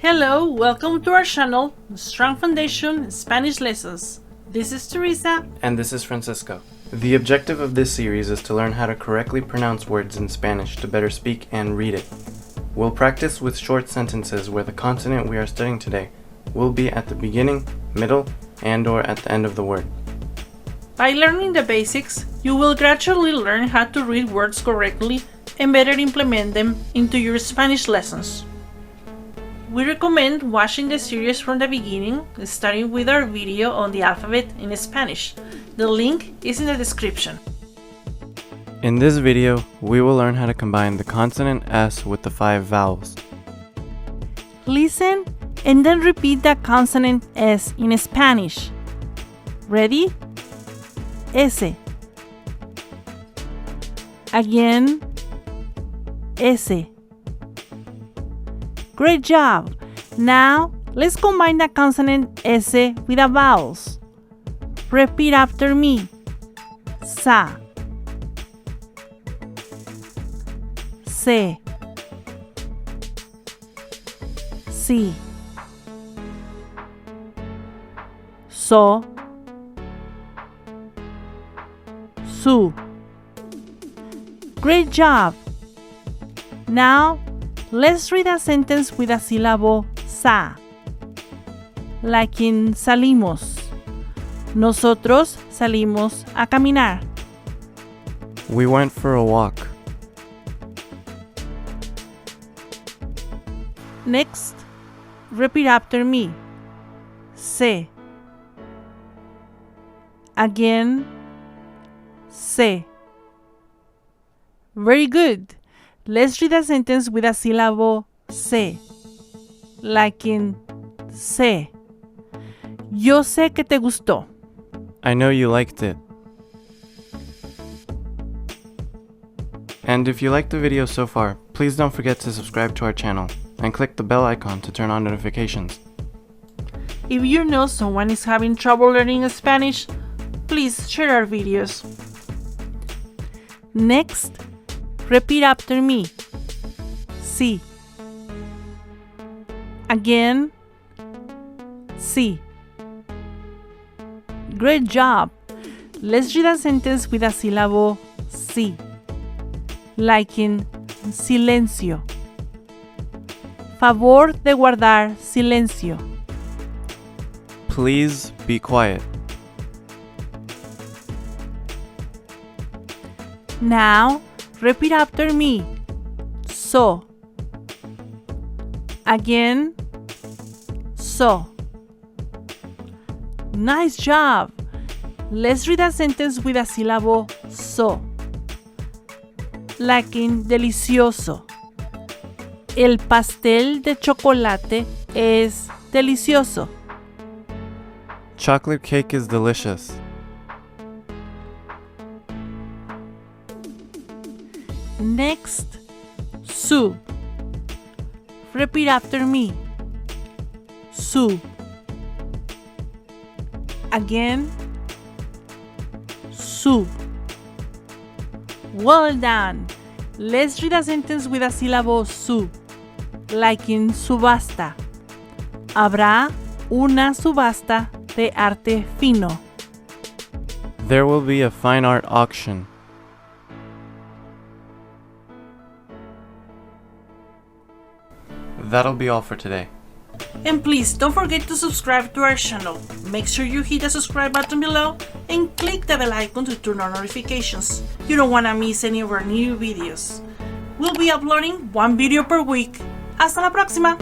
Hello, welcome to our channel, Strong Foundation Spanish Lessons. This is Teresa. And this is Francisco. The objective of this series is to learn how to correctly pronounce words in Spanish to better speak and read it. We'll practice with short sentences where the consonant we are studying today will be at the beginning, middle, and/or at the end of the word. By learning the basics, you will gradually learn how to read words correctly and better implement them into your Spanish lessons. We recommend watching the series from the beginning, starting with our video on the alphabet in Spanish. The link is in the description. In this video, we will learn how to combine the consonant S with the 5 vowels. Listen and then repeat the consonant S in Spanish. Ready? S. Again, S. Great job! Now, let's combine the consonant S with the vowels. Repeat after me. Sa. Se. Si. So. Su. Great job! Now, let's read a sentence with a syllable sa. Like in salimos. Nosotros salimos a caminar. We went for a walk. Next, repeat after me. Se. Again, se. Very good. Let's read a sentence with a syllable se. Like in se. Yo sé que te gustó. I know you liked it. And if you liked the video so far, please don't forget to subscribe to our channel and click the bell icon to turn on notifications. If you know someone is having trouble learning Spanish, please share our videos. Next, repeat after me. Si. Again, si. Great job! Let's read a sentence with a syllable si. Like in silencio. Favor de guardar silencio. Please be quiet. Now, repeat after me. So. Again, so. Nice job! Let's read a sentence with a syllable so. Like in delicioso. El pastel de chocolate es delicioso. Chocolate cake is delicious. Next, su. Repeat after me. Su. Again, su. Well done. Let's read a sentence with a syllable su. Like in subasta. Habrá una subasta de arte fino. There will be a fine art auction. That'll be all for today. And please don't forget to subscribe to our channel. Make sure you hit the subscribe button below and click the bell icon to turn on notifications. You don't want to miss any of our new videos. We'll be uploading one video per week. Hasta la próxima!